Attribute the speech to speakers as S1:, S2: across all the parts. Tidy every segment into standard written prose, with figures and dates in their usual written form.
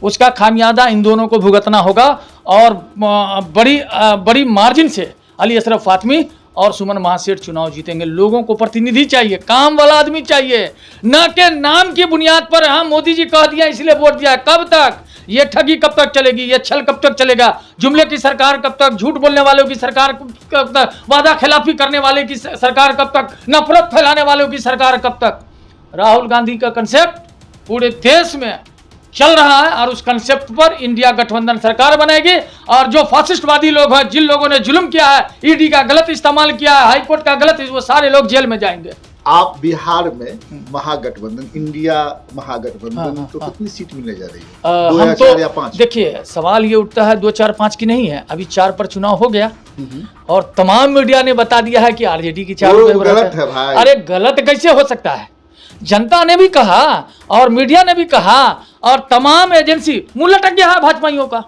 S1: उसका खामियाजा इन दोनों को भुगतना होगा। और बड़ी मार्जिन से अली अशरफ फातमी और सुमन महासेठ चुनाव जीतेंगे। लोगों को प्रतिनिधि चाहिए, काम वाला आदमी चाहिए, न के नाम की बुनियाद पर हाँ मोदी जी कह दिया इसलिए वोट दिया। कब तक ये ठगी, कब तक चलेगी ये छल, कब तक चलेगा जुमले की सरकार, कब तक झूठ बोलने वालों की सरकार, कब तक वादा खिलाफी करने वाले की सरकार, कब तक नफरत फैलाने वालों की सरकार, कब तक। राहुल गांधी का कंसेप्ट पूरे देश में चल रहा है और उस कंसेप्ट पर इंडिया गठबंधन सरकार बनेगी। और जो फासिस्टवादी लोग हैं, जिन लोगों ने जुल्म किया है, ईडी का गलत इस्तेमाल किया है, हाईकोर्ट का गलत, वो सारे लोग जेल में जाएंगे।
S2: आप बिहार में महागठबंधन, इंडिया महागठबंधन तो कितनी सीट मिलने जा रही है? 2 या 4 या 5?
S1: देखिए सवाल ये उठता है 2, 4, 5 की नहीं है, अभी 4 पर चुनाव हो गया और तमाम मीडिया ने बता दिया है कि आरजेडी की 4
S2: गलत है भाई।
S1: अरे गलत कैसे हो सकता है? जनता ने भी कहा और मीडिया ने भी कहा और तमाम एजेंसी, मुंह लटक गया है भाजपाइयों का,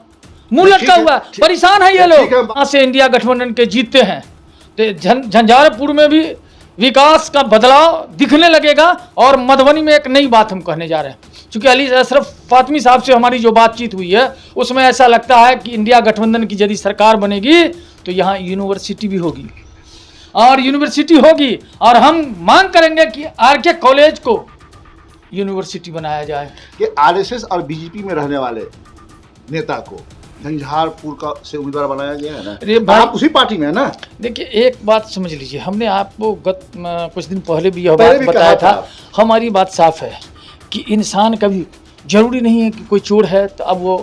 S1: मुंह लटका हुआ, परेशान है ये लोग। वहां से इंडिया गठबंधन के जीतते हैं तो झंझारपुर में भी विकास का बदलाव दिखने लगेगा। और मधुबनी में एक नई बात हम कहने जा रहे हैं, क्योंकि अली अशरफ फातमी साहब से हमारी जो बातचीत हुई है उसमें ऐसा लगता है कि इंडिया गठबंधन की यदि सरकार बनेगी तो यहाँ यूनिवर्सिटी भी होगी और यूनिवर्सिटी होगी और हम मांग करेंगे कि आरके कॉलेज को यूनिवर्सिटी बनाया जाए।
S2: कि आरएसएस और बीजेपी में रहने वाले नेता को झंझारपुर का से उम्मीदवार बनाया गया है ना?
S1: अरे भाई
S2: आप उसी पार्टी में है ना?
S1: देखिए एक बात समझ लीजिए, हमने आपको कुछ दिन पहले भी यह बात बताया था। हमारी बात साफ है कि इंसान कभी जरूरी नहीं है कि कोई चोर है तो अब वो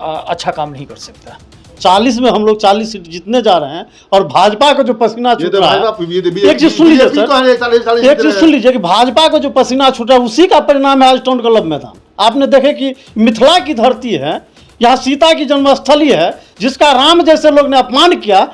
S1: अच्छा काम नहीं कर सकता।
S3: 40 में हम लोग 40 सीट जीतने जा रहे हैं और भाजपा को जो पसीना छूट रहा है, एक चीज सुन लीजिए सर, एक चीज सुन लीजिए कि भाजपा को जो पसीना छूट रहा है उसी का परिणाम है आज टोंट क्लब मैदान। आपने देखे कि मिथिला की धरती है, यहाँ सीता की जन्मस्थली है, जिसका राम जैसे लोग ने अपमान किया।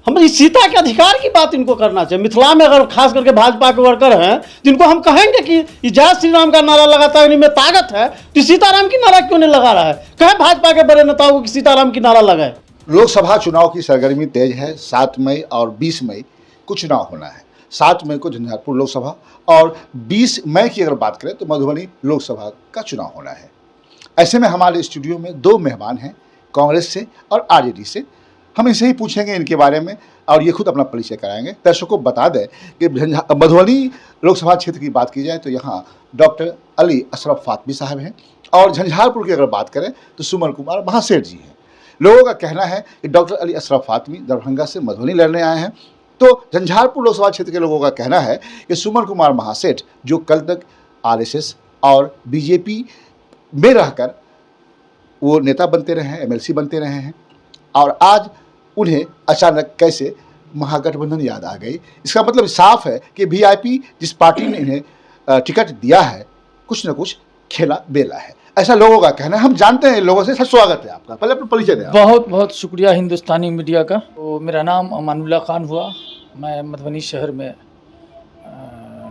S3: हमारी सीता के अधिकार की बात इनको करना चाहिए। मिथिला में अगर खास करके भाजपा के वर्कर हैं जिनको हम कहेंगे कि जय श्री राम का नारा लगाता है, इनमें ताकत है, तो सीताराम की नारा क्यों नहीं लगा रहा है? कहे भाजपा के बड़े नेताओं को कि सीताराम की नारा लगाए।
S2: लोकसभा चुनाव की सरगर्मी तेज है। 7 मई और 20 मई को चुनाव होना है। 7 मई को झंझारपुर लोकसभा और 20 मई की अगर बात करें तो मधुबनी लोकसभा का चुनाव होना है। ऐसे में हमारे स्टूडियो में 2 मेहमान हैं, कांग्रेस से और आरजेडी से। हम इनसे ही पूछेंगे इनके बारे में और ये खुद अपना परिचय कराएंगे। दर्शकों को बता दें कि मधुबनी लोकसभा क्षेत्र की बात की जाए तो यहाँ डॉक्टर अली अशरफ फातमी साहब हैं और झंझारपुर की अगर बात करें तो सुमन कुमार महासेठ जी हैं। लोगों का कहना है कि डॉक्टर अली अशरफ फातमी दरभंगा से मधुबनी लड़ने आए हैं, तो झंझारपुर लोकसभा क्षेत्र के लोगों का कहना है कि सुमन कुमार महासेठ जो कल तक आरएसएस और बीजेपी में रहकर वो नेता बनते रहे हैं, एमएलसी बनते रहे हैं और आज उन्हें अचानक कैसे महागठबंधन याद आ गई। इसका मतलब साफ है कि वीआईपी जिस पार्टी ने इन्हें टिकट दिया है कुछ न कुछ खेला बेला है, ऐसा लोगों का कहना है। हम जानते हैं लोगों से। सर स्वागत है आपका, पहले अपना परिचय दें।
S1: बहुत बहुत शुक्रिया हिंदुस्तानी मीडिया का। तो मेरा नाम अमानुल्लाह खान हुआ, मैं मधुबनी शहर में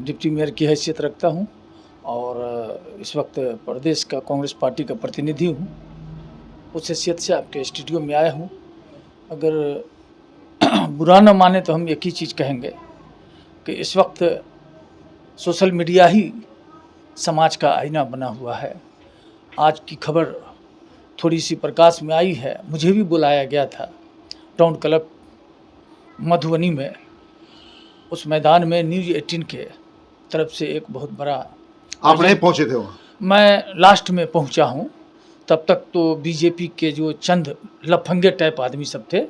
S1: डिप्टी मेयर की हैसियत रखता हूँ और इस वक्त प्रदेश का कांग्रेस पार्टी का प्रतिनिधि हूँ। उस हैसियत से आपके स्टूडियो में आया हूँ। अगर बुरा न माने तो हम एक ही चीज़ कहेंगे कि इस वक्त सोशल मीडिया ही समाज का आईना बना हुआ है। आज की खबर थोड़ी सी प्रकाश में आई है, मुझे भी बुलाया गया था टाउन क्लब मधुबनी में। उस मैदान में न्यूज़ 18 के तरफ से एक बहुत बड़ा,
S2: आप नहीं पहुंचे थे वहाँ?
S1: मैं लास्ट में पहुंचा हूं। तब तक तो बीजेपी के जो चंद लफंगे टाइप आदमी सब थे,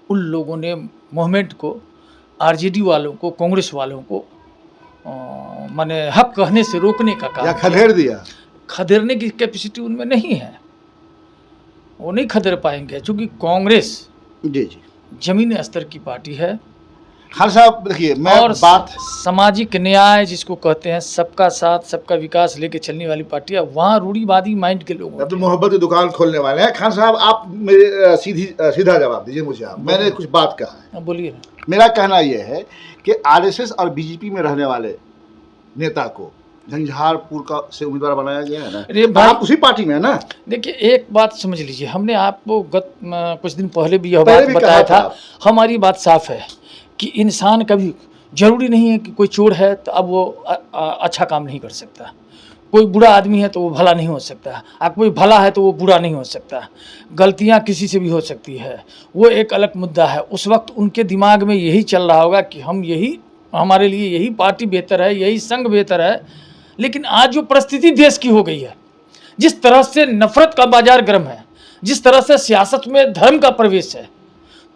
S1: उन लोगों ने मूवमेंट को, आरजेडी वालों को, कांग्रेस वालों को माने हक कहने से रोकने का काम,
S2: या खदेड़ दिया।
S1: खदेड़ने की कैपेसिटी उनमें नहीं है, वो नहीं खदेड़ पाएंगे क्योंकि कांग्रेस
S2: जी
S1: जमीनी स्तर की पार्टी है।
S2: खान साहब देखिए, मैं
S1: और
S2: बात
S1: सामाजिक न्याय जिसको कहते हैं, सबका साथ सबका विकास लेके चलने वाली पार्टी है। वहाँ रूढ़िवादी माइंड के लोग,
S2: अब तो मोहब्बत की दुकान खोलने वाले हैं। खान साहब आप मेरे सीधा जवाब दीजिए मुझे। आप, मैंने कुछ बात कहा है,
S1: बोलिए।
S2: मेरा कहना यह है कि आरएसएस और बीजेपी में रहने वाले नेता को झंझारपुर का से उम्मीदवार बनाया गया है ना?
S1: अरे भाई
S2: आप उसी पार्टी में है ना?
S1: देखिए एक बात समझ लीजिए, हमने आपको कुछ दिन पहले भी यह बात बताया था। हमारी बात साफ है कि इंसान कभी जरूरी नहीं है कि कोई चोर है तो अब वो अच्छा काम नहीं कर सकता। कोई बुरा आदमी है तो वो भला नहीं हो सकता, और कोई भला है तो वो बुरा नहीं हो सकता। गलतियां किसी से भी हो सकती है, वो एक अलग मुद्दा है। उस वक्त उनके दिमाग में यही चल रहा होगा कि हम यही, हमारे लिए यही पार्टी बेहतर है, यही संघ बेहतर है। लेकिन आज जो परिस्थिति देश की हो गई है, जिस तरह से नफरत का बाजार गर्म है, जिस तरह से सियासत में धर्म का प्रवेश है,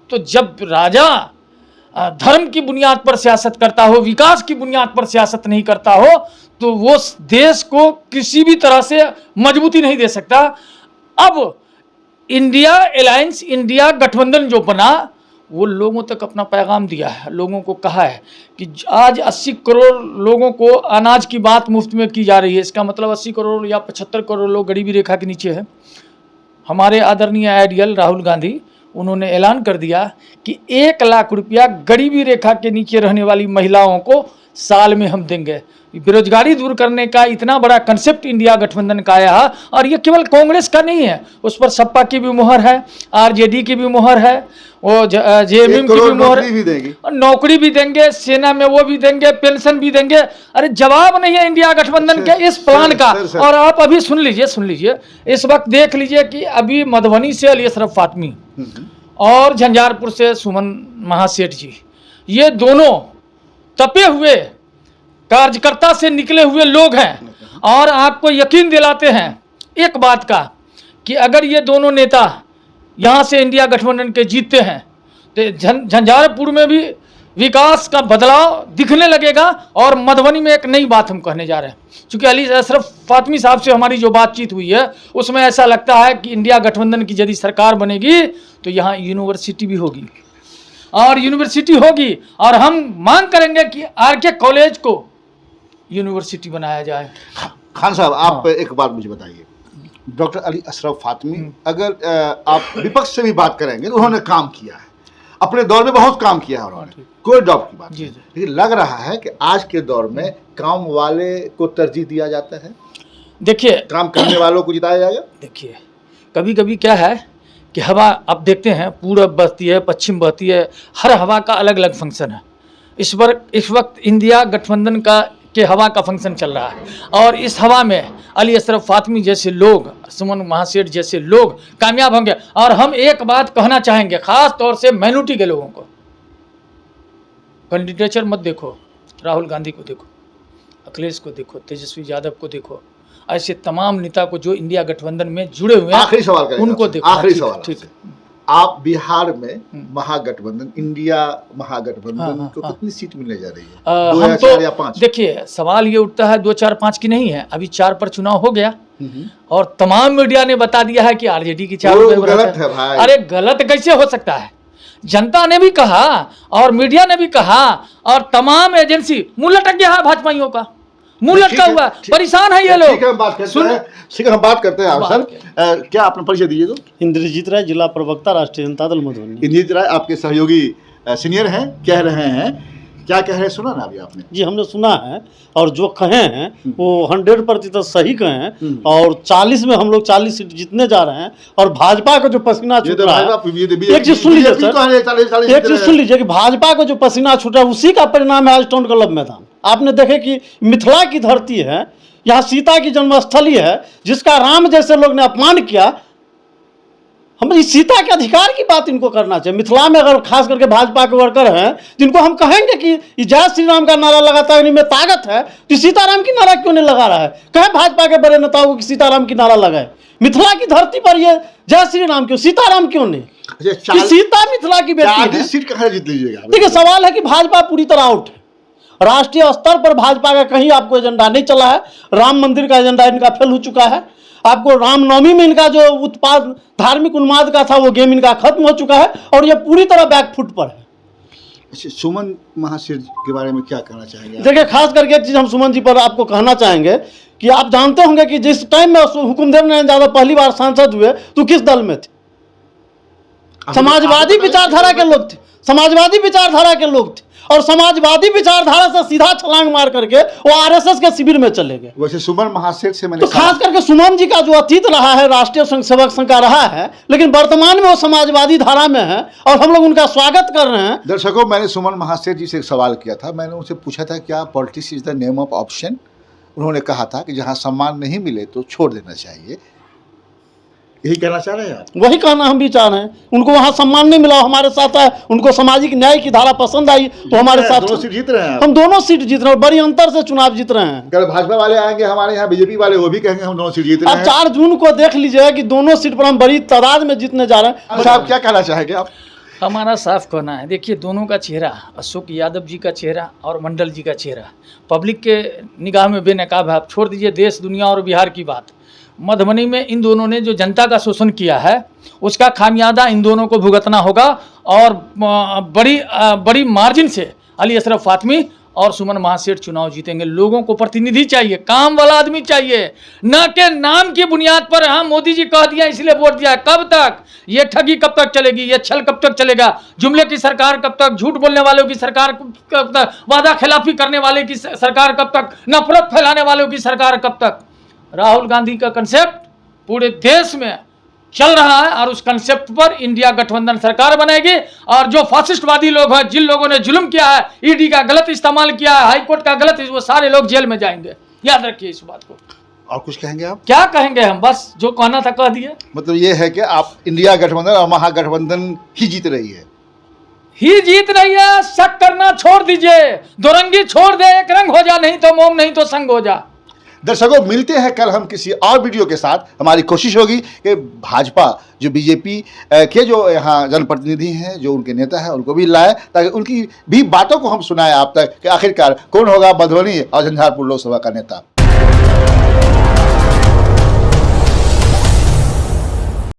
S1: तो जब राजा धर्म की बुनियाद पर सियासत करता हो, विकास की बुनियाद पर सियासत नहीं करता हो, तो वो देश को किसी भी तरह से मजबूती नहीं दे सकता। अब इंडिया अलायंस, इंडिया गठबंधन जो बना, वो लोगों तक अपना पैगाम दिया है, लोगों को कहा है कि आज 80 करोड़ लोगों को अनाज की बात मुफ्त में की जा रही है। इसका मतलब 80 करोड़ या 75 करोड़ लोग गरीबी रेखा के नीचे है। हमारे आदरणीय आइडियल राहुल गांधी, उन्होंने ऐलान कर दिया कि 1 लाख रुपया गरीबी रेखा के नीचे रहने वाली महिलाओं को साल में हम देंगे। बेरोजगारी दूर करने का इतना बड़ा कंसेप्ट इंडिया गठबंधन का आया है, और ये केवल कांग्रेस का नहीं है, उस पर सपा की भी मुहर है, आरजेडी की भी मुहर है, वो जेएमएम की भी मुहर है, और नौकरी भी देंगे, सेना में वो भी देंगे, पेंशन भी देंगे। अरे जवाब नहीं है इंडिया गठबंधन के इस प्लान का। और आप अभी सुन लीजिए, इस वक्त देख लीजिए कि अभी मधुबनी से अली अशरफ फातमी और झंझारपुर से सुमन महासेठ जी, ये दोनों तपे हुए कार्यकर्ता से निकले हुए लोग हैं, और आपको यकीन दिलाते हैं एक बात का कि अगर ये दोनों नेता यहाँ से इंडिया गठबंधन के जीतते हैं तो झंझारपुर में भी विकास का बदलाव दिखने लगेगा। और मधुबनी में एक नई बात हम कहने जा रहे हैं, क्योंकि अली अशरफ फातमी साहब से हमारी जो बातचीत हुई है, उसमें ऐसा लगता है कि इंडिया गठबंधन की यदि सरकार बनेगी तो यहाँ यूनिवर्सिटी भी होगी, और यूनिवर्सिटी होगी, और हम मांग करेंगे कि आरके कॉलेज को यूनिवर्सिटी बनाया जाए।
S2: खान साहब, आप एक बात मुझे बताइए, डॉक्टर अली अशरफ फातमी, अगर आप विपक्ष से भी बात करेंगे तो उन्होंने काम किया है, अपने दौर में बहुत काम किया है उन्होंने, कोई डाउट की बात नहीं। लेकिन लग रहा है कि आज के दौर में काम वाले को तरजीह दिया जाता है,
S1: देखिए
S2: काम करने वालों को जिताया जाएगा।
S1: देखिए कभी कभी क्या है कि हवा, आप देखते हैं पूरब बहती है, पश्चिम बहती है, हर हवा का अलग अलग फंक्शन है। इस वक्त इंडिया गठबंधन के हवा का फंक्शन चल रहा है, और इस हवा में अली अशरफ फातमी जैसे लोग, सुमन महासेठ जैसे लोग कामयाब होंगे। और हम एक बात कहना चाहेंगे, खास तौर से माइनॉरिटी के लोगों को, कैंडिडेचर मत देखो, राहुल गांधी को देखो, अखिलेश को देखो, तेजस्वी यादव को देखो, ऐसे तमाम नेता को जो इंडिया गठबंधन में जुड़े हुए हैं,
S2: आखिरी सवाल करें,
S1: उनको देखो।
S2: आखिरी सवाल, ठीक है, आप बिहार में महागठबंधन, इंडिया महागठबंधन को कितनी सीट मिलने जा रही है? 2 या 4 या 5?
S1: देखिए सवाल ये उठता है 2, 4, 5 की नहीं है, अभी 4 पर चुनाव हो गया, और तमाम मीडिया ने बता दिया है कि आरजेडी की 4
S2: गलत है भाई।
S1: अरे गलत कैसे हो सकता है? जनता ने भी कहा और मीडिया ने भी कहा, और तमाम एजेंसी, मुंह लटक गया है भाजपाइयों का, मुंह लटका हुआ, परेशान है ये लोग।
S2: ठीक है, हम बात करते हैं आप सर, क्या आपने परिचय दीजिए तो?
S3: इंद्रजीत राय, जिला प्रवक्ता, राष्ट्रीय जनता दल मधुबनी।
S2: इंद्रजीत राय आपके सहयोगी सीनियर हैं, कह रहे हैं, क्या कह रहे हैं, सुना ना अभी आपने?
S3: जी हमने सुना है, और जो कहे हैं वो 100% सही कहे हैं, और 40 में हम लोग 40 सीट जीतने जा रहे हैं, और भाजपा को जो पसीना छूट रहा है, एक चीज सुन लीजिए सर, एक चीज सुन लीजिए कि भाजपा को जो पसीना छूट रहा है उसी का परिणाम है आज टोंड क्लब मैदान। आपने देखे कि मिथिला की धरती है, यहाँ सीता की जन्मस्थली है, जिसका राम जैसे लोग ने अपमान किया। हम इस सीता के अधिकार की बात इनको करना चाहिए। मिथिला में अगर खास करके भाजपा के वर्कर हैं जिनको हम कहेंगे कि जय श्री राम का नारा लगाता है, इनमें ताकत है, तो सीताराम की नारा क्यों नहीं लगा रहा है? कहे भाजपा के बड़े नेताओं को कि सीताराम की नारा लगाए। मिथिला की धरती पर ये जय श्री राम क्यों, सीताराम क्यों नहीं? सीता मिथिला की बेटी है।
S2: सीट कहाँ जीत लीजिएगा?
S3: देखिए सवाल है कि भाजपा पूरी तरह आउट है। राष्ट्रीय स्तर पर भाजपा का कहीं आपको एजेंडा नहीं चला है। राम मंदिर का एजेंडा इनका फेल हो चुका है। आपको रामनवमी में इनका जो उत्पाद धार्मिक उन्माद का था वो गेम इनका खत्म हो चुका है, और ये पूरी तरह बैकफुट पर है।
S2: अच्छा, सुमन महासेठ के बारे में क्या कहना चाहेंगे?
S3: देखिए खास करके एक चीज हम सुमन जी पर आपको कहना चाहेंगे कि आप जानते होंगे कि जिस टाइम में हुकुमदेव नारायण यादव पहली बार सांसद हुए तो किस दल में थे? समाजवादी विचारधारा के लोग थे, समाजवादी विचारधारा के लोग थे, और समाजवादी विचारधारा से सीधा छलांग मार करके वो आरएसएस के शिविर में चले गए।
S2: वैसे सुमन महासेठ से मैंने
S3: तो खास करके सुमन जी का जो अतीत रहा है राष्ट्रीय स्वयं सेवक संघ का रहा है, लेकिन वर्तमान में वो समाजवादी धारा में है, और हम लोग उनका स्वागत कर रहे हैं।
S2: दर्शकों, मैंने सुमन महासेठ जी से एक सवाल किया था। मैंने उनसे पूछा था क्या politics is the name of option, उन्होंने कहा था कि जहां सम्मान नहीं मिले तो छोड़ देना चाहिए। यही कहना चाह रहे हैं आप?
S3: वही कहना हम भी चाह रहे हैं। उनको वहाँ सम्मान नहीं मिला, हमारे साथ है, उनको सामाजिक न्याय की धारा पसंद आई तो हमारे साथ।
S2: दोनों सीट जीत रहे हैं आप?
S3: हम दोनों सीट जीत रहे हैं, बड़ी अंतर से चुनाव जीत रहे हैं।
S2: कल भाजपा वाले आएंगे हमारे यहाँ, बीजेपी वाले, वो भी कहेंगे हम दोनों सीट जीत रहे
S3: अब
S2: हैं।
S3: 4 जून को देख लीजिएगा कि दोनों सीट पर हम बड़ी तादाद में जीतने जा रहे हैं।
S2: अच्छा, आप क्या कहना चाहेंगे आप?
S1: हमारा साफ कहना है, देखिए दोनों का चेहरा, अशोक यादव जी का चेहरा और मंडल जी का चेहरा पब्लिक के निगाह में बेनकाब है। आप छोड़ दीजिए देश दुनिया और बिहार की बात, मधुबनी में इन दोनों ने जो जनता का शोषण किया है उसका खामियाजा इन दोनों को भुगतना होगा। और बड़ी मार्जिन से अली अशरफ फातमी और सुमन महासेठ चुनाव जीतेंगे। लोगों को प्रतिनिधि चाहिए, काम वाला आदमी चाहिए, न के नाम की बुनियाद पर हाँ मोदी जी कह दिया इसलिए वोट दिया। कब तक ये ठगी, कब तक चलेगी, ये छल कब तक चलेगा, जुमले की सरकार कब तक, झूठ बोलने वालों की सरकार कब तक, वादा खिलाफी करने वाले की सरकार कब तक, नफरत फैलाने वालों की सरकार कब तक। राहुल गांधी का कंसेप्ट पूरे देश में चल रहा है और उस कंसेप्ट पर इंडिया गठबंधन सरकार बनेगी। और जो फासिस्टवादी लोग हैं, जिन लोगों ने जुल्म किया है, ईडी का गलत इस्तेमाल किया है, हाईकोर्ट का गलत, वो सारे लोग जेल में जाएंगे। याद रखिए इस बात को।
S2: और कुछ कहेंगे आप?
S1: क्या कहेंगे हम, बस जो कहना था कह दिए।
S2: मतलब ये है कि आप इंडिया गठबंधन और महागठबंधन ही जीत रही है?
S1: जीत रही है। शक करना छोड़ दीजिए, दोरंगी छोड़ दे, एक रंग हो जा, नहीं तो मोम नहीं तो संग हो जा।
S2: दर्शकों, मिलते हैं कल हम किसी और वीडियो के साथ। हमारी कोशिश होगी कि भाजपा जो बीजेपी के जो यहाँ जनप्रतिनिधि हैं, जो उनके नेता हैं, उनको भी लाए ताकि उनकी भी बातों को हम सुनाएं आप तक कि आखिरकार कौन होगा मधुबनी और झंझारपुर लोकसभा का नेता।